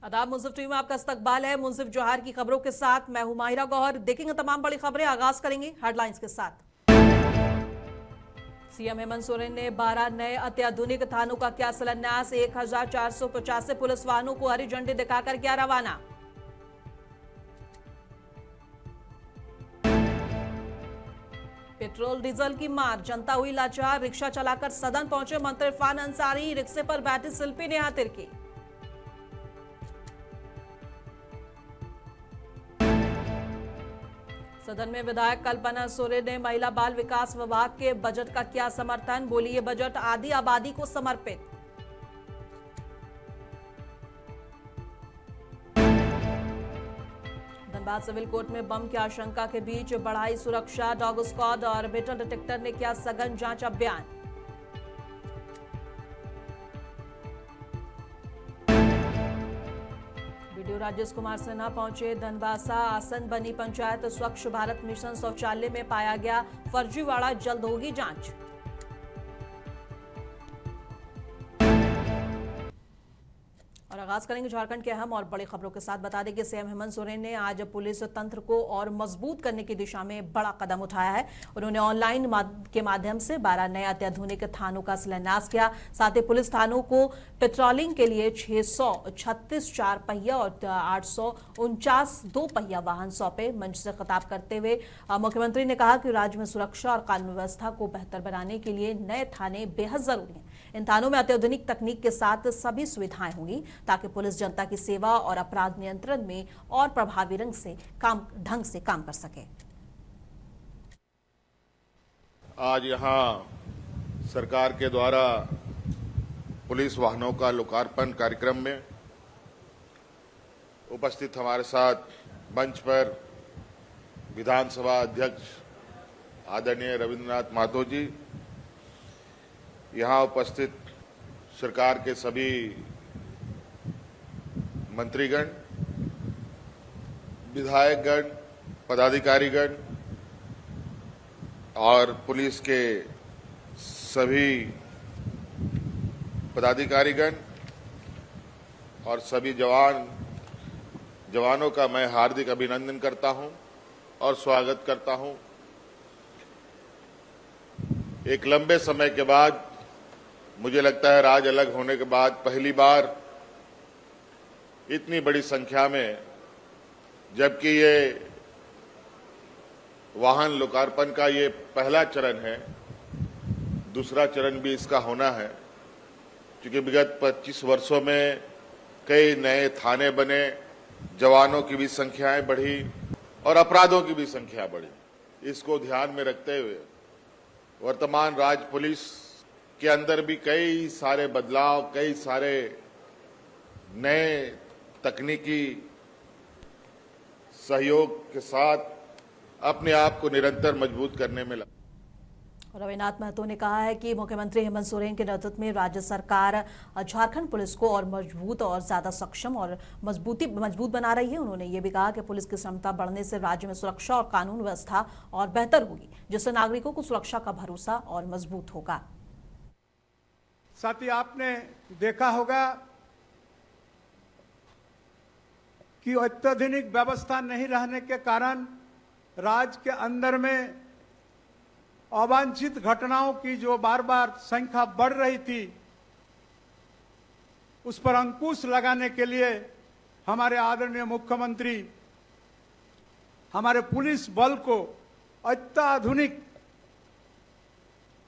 आदाब मुंसिफ टीवी में आपका इस्तकबाल है। मुंसिफ जोहार की खबरों के साथ मैं हूं माहिरा गौहर। देखेंगे तमाम बड़ी खबरें। आगाज करेंगे हेडलाइंस के साथ। सीएम हेमंत सोरेन ने 12 नए अत्याधुनिक थानों का किया शिलान्यास। 1450 पुलिस वाहनों को हरी झंडी दिखाकर किया रवाना। पेट्रोल डीजल की मार, जनता हुई लाचार। रिक्शा चलाकर सदन पहुंचे मंत्री इरफान अंसारी। रिक्शे पर बैठी शिल्पी नेहा तिर्की। सदन में विधायक कल्पना सोरेन ने महिला बाल विकास विभाग के बजट का किया समर्थन। बोली ये बजट आदि आबादी को समर्पित। धनबाद सिविल कोर्ट में बम की आशंका के बीच बढ़ाई सुरक्षा। डॉग स्क्वाड और मेटल डिटेक्टर ने किया सघन जांच अभियान। वीडियो राजेश कुमार सिन्हा पहुंचे धनबासा। आसन बनी पंचायत। स्वच्छ भारत मिशन शौचालय में पाया गया फर्जीवाड़ा, जल्द होगी जांच। और आगाज करेंगे झारखंड के अहम और बड़ी खबरों के साथ। बता दें कि सीएम हेमंत सोरेन ने आज पुलिस तंत्र को और मजबूत करने की दिशा में बड़ा कदम उठाया है। उन्होंने ऑनलाइन के माध्यम से 12 नए अत्याधुनिक थानों का शिलान्यास किया। साथ ही पुलिस थानों को पेट्रोलिंग के लिए 636 4 पहिया और 849 2 पहिया वाहन सौंपे। मंच से खिताब करते हुए मुख्यमंत्री ने कहा कि राज्य में सुरक्षा और कानून व्यवस्था को बेहतर बनाने के लिए नए थाने बेहद जरूरी हैं। इन थानों में अत्याधुनिक तकनीक के साथ सभी सुविधाएं होंगी ताकि पुलिस जनता की सेवा और अपराध नियंत्रण में और प्रभावी ढंग से काम कर सके। आज यहां सरकार के द्वारा पुलिस वाहनों का लोकार्पण कार्यक्रम में उपस्थित हमारे साथ मंच पर विधानसभा अध्यक्ष आदरणीय रविंद्रनाथ महतो जी, यहां उपस्थित सरकार के सभी मंत्रीगण, विधायकगण, पदाधिकारीगण और पुलिस के सभी पदाधिकारीगण और सभी जवानों का मैं हार्दिक अभिनंदन करता हूं और स्वागत करता हूं। एक लंबे समय के बाद, मुझे लगता है राज्य अलग होने के बाद पहली बार इतनी बड़ी संख्या में, जबकि ये वाहन लोकार्पण का ये पहला चरण है, दूसरा चरण भी इसका होना है, क्योंकि विगत 25 वर्षों में कई नए थाने बने, जवानों की भी संख्याएं बढ़ी और अपराधों की भी संख्या बढ़ी। इसको ध्यान में रखते हुए वर्तमान राज्य पुलिस के अंदर भी कई सारे बदलाव, कई सारे नए तकनीकी सहयोग के साथ अपने आप को निरंतर मजबूत करने में लगा। रविनाथ महतो ने कहा है कि मुख्यमंत्री हेमंत सोरेन के नेतृत्व में राज्य सरकार झारखंड पुलिस को और मजबूत और ज्यादा सक्षम और मजबूत बना रही है। उन्होंने ये भी कहा कि पुलिस की क्षमता बढ़ने से राज्य में सुरक्षा और कानून व्यवस्था और बेहतर होगी, जिससे नागरिकों को सुरक्षा का भरोसा और मजबूत होगा। साथ ही आपने देखा होगा कि अत्याधुनिक व्यवस्था नहीं रहने के कारण राज्य के अंदर में अवांछित घटनाओं की जो बार बार संख्या बढ़ रही थी, उस पर अंकुश लगाने के लिए हमारे आदरणीय मुख्यमंत्री हमारे पुलिस बल को अत्याधुनिक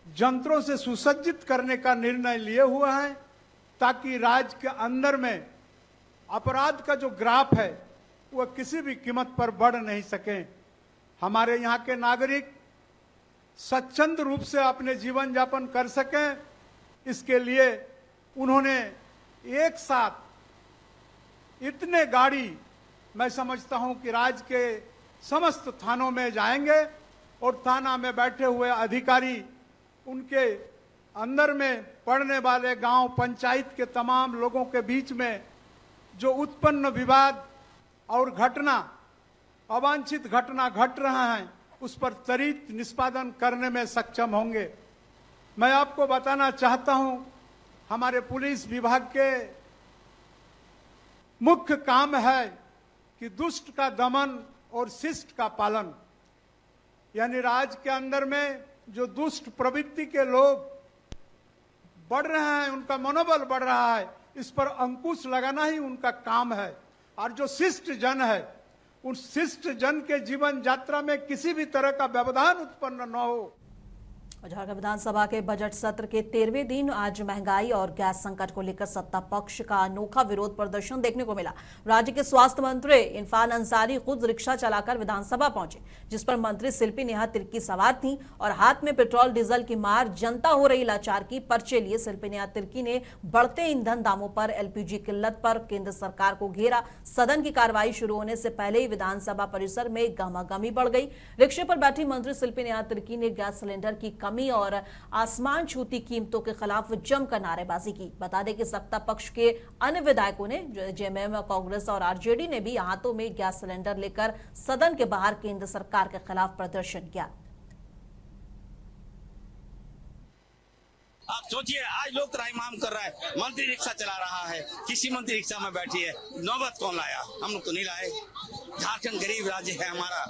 यंत्रों से सुसज्जित करने का निर्णय लिए हुए हैं, ताकि राज्य के अंदर में अपराध का जो ग्राफ है वह किसी भी कीमत पर बढ़ नहीं सके। हमारे यहाँ के नागरिक स्वच्छंद रूप से अपने जीवन यापन कर सकें, इसके लिए उन्होंने एक साथ इतने गाड़ी, मैं समझता हूं कि राज्य के समस्त थानों में जाएंगे और थाना में बैठे हुए अधिकारी उनके अंदर में पड़ने वाले गांव पंचायत के तमाम लोगों के बीच में जो उत्पन्न विवाद और घटना, अवांछित घटना घट रहा है, उस पर त्वरित निष्पादन करने में सक्षम होंगे। मैं आपको बताना चाहता हूं, हमारे पुलिस विभाग के मुख्य काम है कि दुष्ट का दमन और शिष्ट का पालन। यानी राज्य के अंदर में जो दुष्ट प्रवृत्ति के लोग बढ़ रहे हैं, उनका मनोबल बढ़ रहा है, इस पर अंकुश लगाना ही उनका काम है। और जो शिष्ट जन है, उन शिष्ट जन के जीवन यात्रा में किसी भी तरह का व्यवधान उत्पन्न न हो। झारखंड विधानसभा के बजट सत्र के 13वें दिन आज महंगाई और गैस संकट को लेकर सत्ता पक्ष का अनोखा विरोध प्रदर्शन देखने को मिला। राज्य के स्वास्थ्य मंत्री इरफान अंसारी खुद रिक्शा चलाकर विधानसभा पहुंचे, जिस पर मंत्री शिल्पी नेहा तिर्की सवार थीं और हाथ में पेट्रोल डीजल की मार जनता हो रही लाचार की पर्चे लिए शिल्पी नेहा तिर्की ने बढ़ते ईंधन दामों पर एलपीजी किल्लत पर केंद्र सरकार को घेरा। सदन की कार्रवाई शुरू होने से पहले ही विधानसभा परिसर में गहमागहमी बढ़ गई। रिक्शे पर बैठी मंत्री शिल्पी नेहा तिर्की ने गैस सिलेंडर की कमी और आसमान छूती कीमतों के खिलाफ जमकर नारेबाजी की। बता दें कि सत्ता पक्ष के अन्य विधायकों ने, जेएमएम, कांग्रेस और आरजेडी ने भी हाथों में गैस सिलेंडर लेकर सदन के बाहर केंद्र सरकार के खिलाफ प्रदर्शन किया। आप सोचिए, आज लोग त्राहिमाम कर रहा है, मंत्री रिक्शा चला रहा है, किसी मंत्री रिक्शा में बैठी है, नौबत कौन लाया? हम लोग तो नहीं लाए। झारखंड गरीब राज्य है हमारा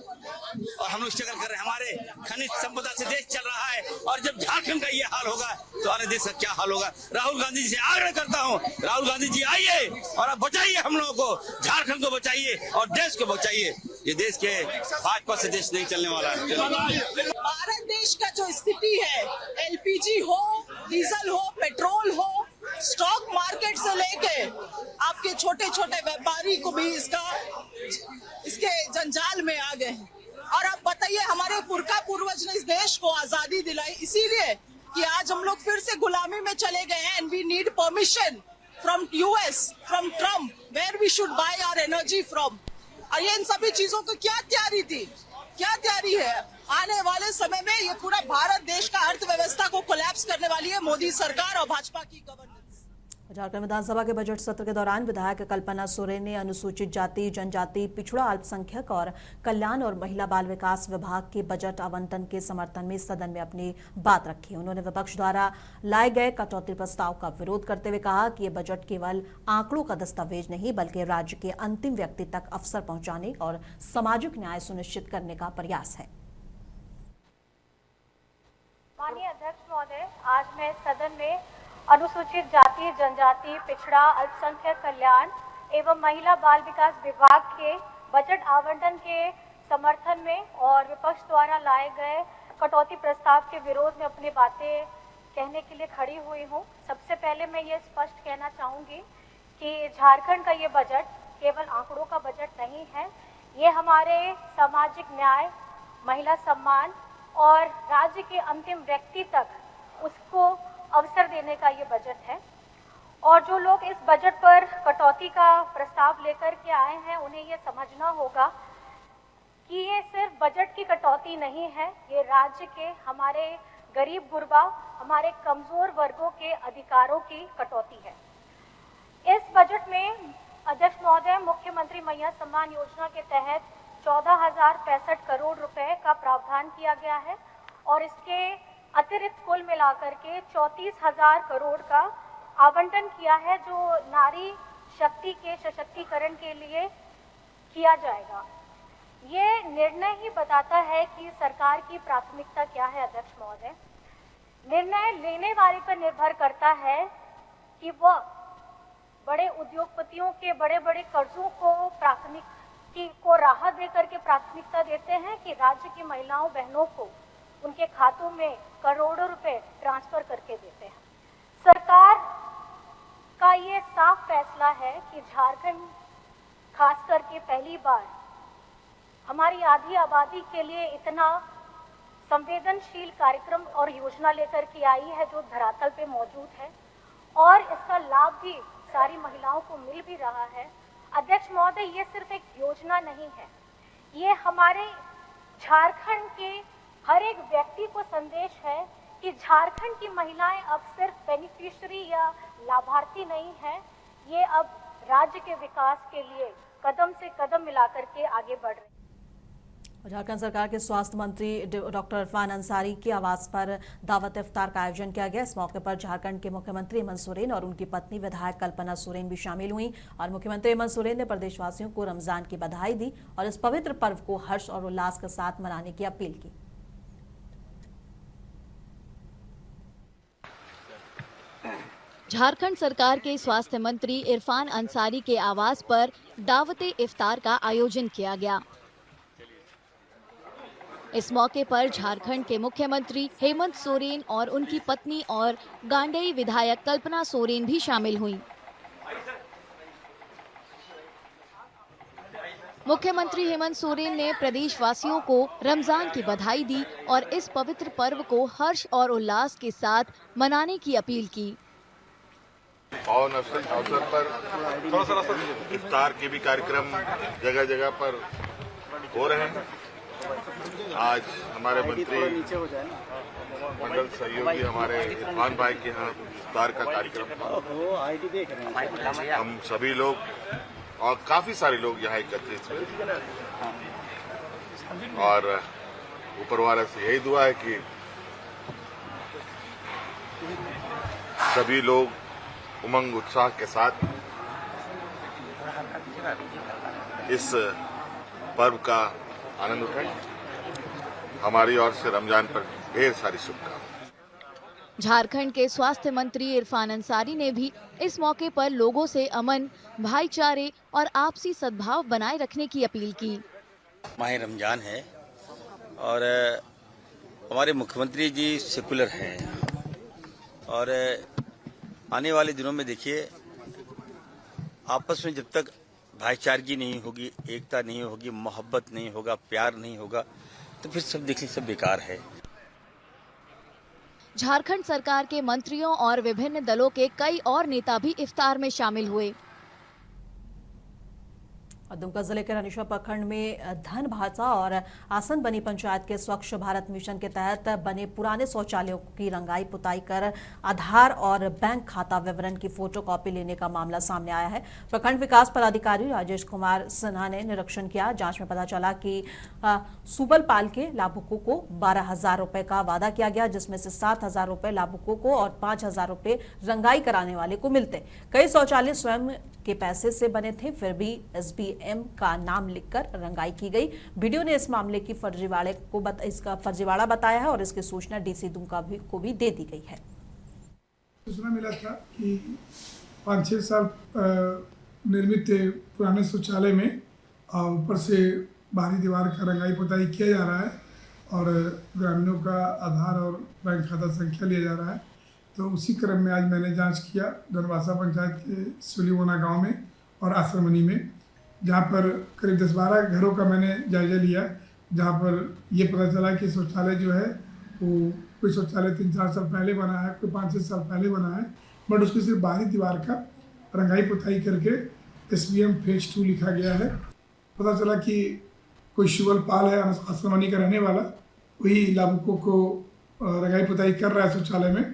और हम लोग स्ट्रगल कर रहे हैं। हमारे खनिज संपदा से देश चल रहा है और जब झारखंड का ये हाल होगा तो हमारे देश का क्या हाल होगा। राहुल गांधी जी से आग्रह करता हूँ, राहुल गांधी जी आइए और आप बचाइए हम लोगों को, झारखंड को बचाइए और देश को बचाइए। ये देश के भाजपा से देश नहीं चलने वाला है। भारत देश का जो स्थिति है, एलपीजी हो, डीजल हो, पेट्रोल हो, स्टॉक मार्केट से लेके आपके छोटे छोटे व्यापारी को भी इसके जंजाल में आ गए हैं। और आप बताइए, हमारे पुरखा पूर्वज ने इस देश को आजादी दिलाई इसीलिए कि आज हम लोग फिर से गुलामी में चले गए हैं। And we need permission from US, from Trump, where we should buy our energy from. और ये इन सभी चीजों की क्या तैयारी थी, क्या तैयारी है? आने वाले समय में ये पूरा भारत देश का अर्थव्यवस्था को कोलैप्स करने वाली है मोदी सरकार और भाजपा की गवर्नेंस। झारखंड विधानसभा के बजट सत्र के दौरान विधायक कल्पना सोरेन ने अनुसूचित जाति, जनजाति, पिछड़ा अल्पसंख्यक और कल्याण और महिला बाल विकास विभाग के बजट आवंटन के समर्थन में सदन में अपनी बात रखी। उन्होंने विपक्ष द्वारा लाए गए कटौती प्रस्ताव का विरोध करते हुए कहा कि ये बजट केवल आंकड़ों का दस्तावेज नहीं बल्कि राज्य के अंतिम व्यक्ति तक अवसर पहुंचाने और सामाजिक न्याय सुनिश्चित करने का प्रयास है। माननीय अध्यक्ष महोदय, आज मैं सदन में अनुसूचित जाति, जनजाति, पिछड़ा अल्पसंख्यक कल्याण एवं महिला बाल विकास विभाग के बजट आवंटन के समर्थन में और विपक्ष द्वारा लाए गए कटौती प्रस्ताव के विरोध में अपनी बातें कहने के लिए खड़ी हुई हूँ। सबसे पहले मैं ये स्पष्ट कहना चाहूँगी कि झारखंड का ये बजट केवल आंकड़ों का बजट नहीं है। ये हमारे सामाजिक न्याय, महिला सम्मान और राज्य के अंतिम व्यक्ति तक उसको अवसर देने का ये बजट है। और जो लोग इस बजट पर कटौती का प्रस्ताव लेकर के आए हैं, उन्हें ये समझना होगा कि ये सिर्फ बजट की कटौती नहीं है, ये राज्य के हमारे गरीब गुरबा, हमारे कमजोर वर्गों के अधिकारों की कटौती है। इस बजट में अध्यक्ष महोदय, मुख्यमंत्री महिला सम्मान योजना के तहत 14,065 करोड़ रुपए का प्रावधान किया गया है और इसके अतिरिक्त कुल मिलाकर के 34,000 करोड़ का आवंटन किया है जो नारी शक्ति के सशक्तिकरण के लिए किया जाएगा। ये निर्णय ही बताता है कि सरकार की प्राथमिकता क्या है। अध्यक्ष महोदय, निर्णय लेने वाले पर निर्भर करता है कि वह बड़े उद्योगपतियों के बड़े बड़े कर्जों को राहत देकर के प्राथमिकता देते हैं कि राज्य की महिलाओं बहनों को उनके खातों में करोड़ों रुपए ट्रांसफर करके देते हैं। सरकार का ये साफ फैसला है कि झारखंड खास करके पहली बार हमारी आधी आबादी के लिए इतना संवेदनशील कार्यक्रम और योजना लेकर के आई है जो धरातल पे मौजूद है और इसका लाभ भी सारी महिलाओं को मिल भी रहा है। अध्यक्ष महोदय, ये सिर्फ एक योजना नहीं है, ये हमारे झारखंड के हर एक व्यक्ति को संदेश है कि झारखंड की महिलाएं अब सिर्फ बेनिफिशियरी या लाभार्थी नहीं है, ये अब राज्य के विकास के लिए कदम से कदम मिलाकर के आगे बढ़ रही हैं। झारखंड सरकार के स्वास्थ्य मंत्री डॉक्टर इरफान अंसारी के आवास पर दावत इफ्तार का आयोजन किया गया। इस मौके पर झारखंड के मुख्यमंत्री हेमंत सोरेन और उनकी पत्नी विधायक कल्पना सोरेन भी शामिल हुई और मुख्यमंत्री हेमंत सोरेन ने प्रदेशवासियों को रमजान की बधाई दी और इस पवित्र पर्व को हर्ष और उल्लास के साथ मनाने की अपील की। झारखंड सरकार के स्वास्थ्य मंत्री इरफान अंसारी के आवास पर दावते इफ्तार का आयोजन किया गया। इस मौके पर झारखंड के मुख्यमंत्री हेमंत सोरेन और उनकी पत्नी और गांडेई विधायक कल्पना सोरेन भी शामिल हुईं। मुख्यमंत्री हेमंत सोरेन ने प्रदेशवासियों को रमजान की बधाई दी और इस पवित्र पर्व को हर्ष और उल्लास के साथ मनाने की अपील की। और अवसर पर इफ्तार के भी कार्यक्रम जगह जगह पर हो रहे हैं। आज हमारे मंत्री मंडल सहयोगी हमारे इरफान भाई के यहाँ इफ्तार का कार्यक्रम था। हम सभी लोग और काफी सारे लोग यहाँ एकत्रित हुए और ऊपर वाले से यही दुआ है कि सभी लोग उमंग उत्साह के साथ इस पर्व का आनंद उठाएं। हमारी ओर से रमजान पर ढेर सारी शुभकामनाएं। झारखंड के स्वास्थ्य मंत्री इरफान अंसारी ने भी इस मौके पर लोगों से अमन, भाईचारे और आपसी सद्भाव बनाए रखने की अपील की। माह रमजान है और हमारे मुख्यमंत्री जी सेकुलर हैं और आने वाले दिनों में देखिए आपस में जब तक भाईचारगी नहीं होगी, एकता नहीं होगी, मोहब्बत नहीं होगा, प्यार नहीं होगा तो फिर सब देखिए सब बेकार है। झारखंड सरकार के मंत्रियों और विभिन्न दलों के कई और नेता भी इफ्तार में शामिल हुए। दुमका जिले के रानीशा प्रखंड में धन भाषा और आसन बनी पंचायत के स्वच्छ भारत मिशन के तहत बने पुराने शौचालयों की रंगाई पुताई कर आधार और बैंक खाता विवरण की फोटोकॉपी लेने का मामला सामने आया है। प्रखंड विकास पदाधिकारी राजेश कुमार सिन्हा ने निरीक्षण किया। जांच में पता चला कि सुबलपाल के लाभुकों को 12,000 रुपए का वादा किया गया, जिसमें से 7,000 रुपए लाभुकों को और 5,000 रुपए रंगाई कराने वाले को मिलते। कई शौचालय स्वयं के पैसे से बने थे, फिर भी SBM का नाम लिखकर रंगाई की गई। वीडियो ने इस मामले की इसका फर्जीवाड़ा बताया है और इसकी सूचना DC दुमका को भी दे दी गई है। सूचना मिला था कि 5-6 साल निर्मित पुराने शौचालय में ऊपर से बाहरी दीवार का रंगाई पुताई किया जा रहा है और ग्रामीणों का आधार और बैंक खाता संख्या लिया जा रहा है। तो उसी क्रम में आज मैंने जांच किया धनवासा पंचायत के सुलीवोना गांव में और आश्रमनी में, जहां पर करीब 10-12 घरों का मैंने जायजा लिया, जहां पर ये पता चला कि शौचालय जो है वो कोई शौचालय 3-4 साल पहले बना है, कोई 5-6 साल पहले बना है, बट उसकी सिर्फ बाहरी दीवार का रंगाई पुताई करके SBM फेज 2 लिखा गया है। पता चला कि कोई शिवलपाल है आश्रमनी का रहने वाला, वही लाभुकों को रंगाई पुताई कर रहा है शौचालय में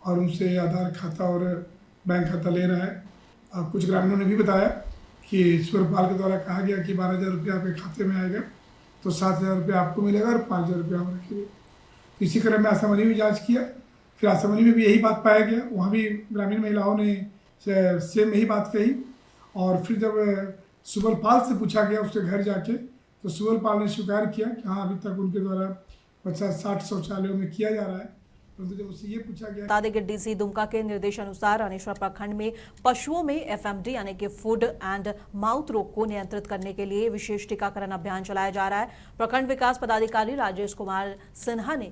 और उनसे आधार खाता और बैंक खाता ले रहा है। कुछ ग्रामीणों ने भी बताया कि शिवलपाल के द्वारा कहा गया कि 12,000 रुपया आपके खाते में आएगा तो 7,000 रुपया आपको मिलेगा और 5,000 रुपया हम रखेंगे। इसी क्रम में आसामनी में जांच किया, फिर आसामनी में भी यही बात पाया गया। वहाँ भी ग्रामीण महिलाओं ने सेम यही बात कही और फिर जब सुबलपाल से पूछा गया उसके घर जाके तो सुबलपाल ने स्वीकार किया कि हाँ अभी तक उनके द्वारा 50-60 शौचालयों में किया जा रहा है। परंतु जब उससे ये पूछा गया, बता दें कि DC दुमका के निर्देशानुसार रानीश्वर प्रखंड में पशुओं में FMD यानी कि फूड एंड माउथ रोग को नियंत्रित करने के लिए विशेष टीकाकरण अभियान चलाया जा रहा है। प्रखंड विकास पदाधिकारी राजेश कुमार सिन्हा ने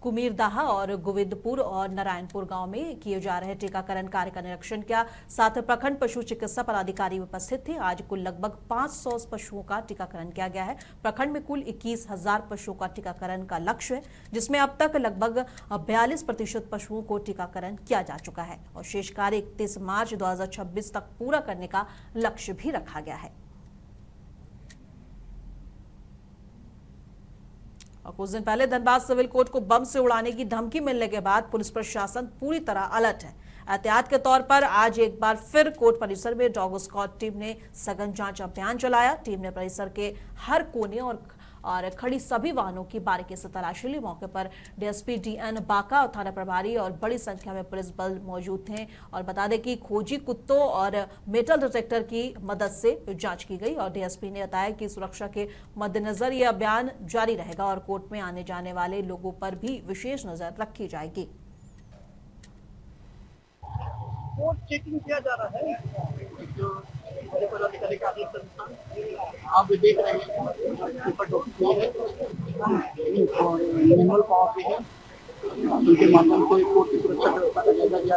कुमीरदाहा और गोविंदपुर और नारायणपुर गांव में किए जा रहे टीकाकरण कार्य का निरीक्षण किया। साथ ही प्रखंड पशु चिकित्सा पदाधिकारी उपस्थित थे। आज कुल लगभग 500 पशुओं का टीकाकरण किया गया है। प्रखंड में कुल 21,000 पशुओं का टीकाकरण का लक्ष्य है, जिसमें अब तक लगभग 42% पशुओं को टीकाकरण किया जा चुका है और शेष कार्य 31 मार्च 2026 तक पूरा करने का लक्ष्य भी रखा गया है। और कुछ दिन पहले धनबाद सिविल कोर्ट को बम से उड़ाने की धमकी मिलने के बाद पुलिस प्रशासन पूरी तरह अलर्ट है। एहतियात के तौर पर आज एक बार फिर कोर्ट परिसर में डॉग स्क्वाड टीम ने सघन जांच अभियान चलाया। टीम ने परिसर के हर कोने और और खड़ी सभी वाहनों की बारीकी से तलाशी ली। मौके पर डीएसपी डीएन बाका और थाना प्रभारी और बड़ी संख्या में पुलिस बल मौजूद थे। और बता दें कि खोजी कुत्तों और मेटल डिटेक्टर की मदद से जांच की गई और डीएसपी ने बताया कि सुरक्षा के मद्देनजर यह अभियान जारी रहेगा और कोर्ट में आने जाने वाले लोगों पर भी विशेष नजर रखी जाएगी। कोर्ट चेकिंग किया जा रहा है, जो पदाधिकारी का आदेश अनुसार आप देख रहे हैं और मिनिमल पावर भी है, उनके माध्यम से कोर्ट की सुरक्षा व्यवस्था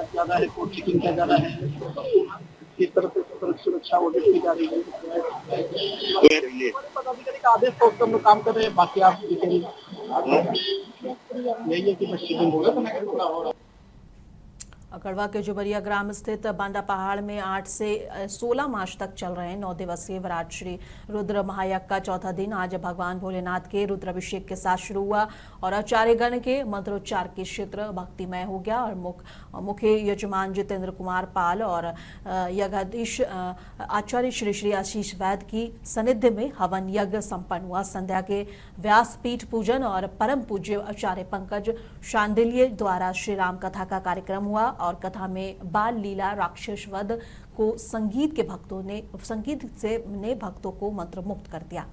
ज्यादा है, कोर्ट चेकिंग किया जा रहा है, किस तरह से सुरक्षा ऑडिट की जा रही है। पदाधिकारी का आदेश तो उसका हम लोग काम कर रहे हैं, बाकी आप डिटेल यही है कि बस चेकिंग होगा। गढ़वा के जुबरिया ग्राम स्थित बांडा पहाड़ में 8 से 16 मार्च तक चल रहे 9 दिवसीय विराट श्री रुद्र महायज्ञ का चौथा दिन आज भगवान भोलेनाथ के रुद्राभिषेक के साथ शुरू हुआ और आचार्यगण के मंत्रोच्चार के क्षेत्र भक्तिमय हो गया और मुख्य यजमान जितेंद्र कुमार पाल और यज्ञाधीश आचार्य श्री श्री आशीष वैद्य की सानिध्य में हवन यज्ञ संपन्न हुआ। संध्या के व्यासपीठ पूजन और परम पूज्य आचार्य पंकज शांडिल्य द्वारा श्री राम कथा का कार्यक्रम हुआ और कथा में बाल लीला राक्षस वध को संगीत से भक्तों को मंत्रमुग्ध कर दिया।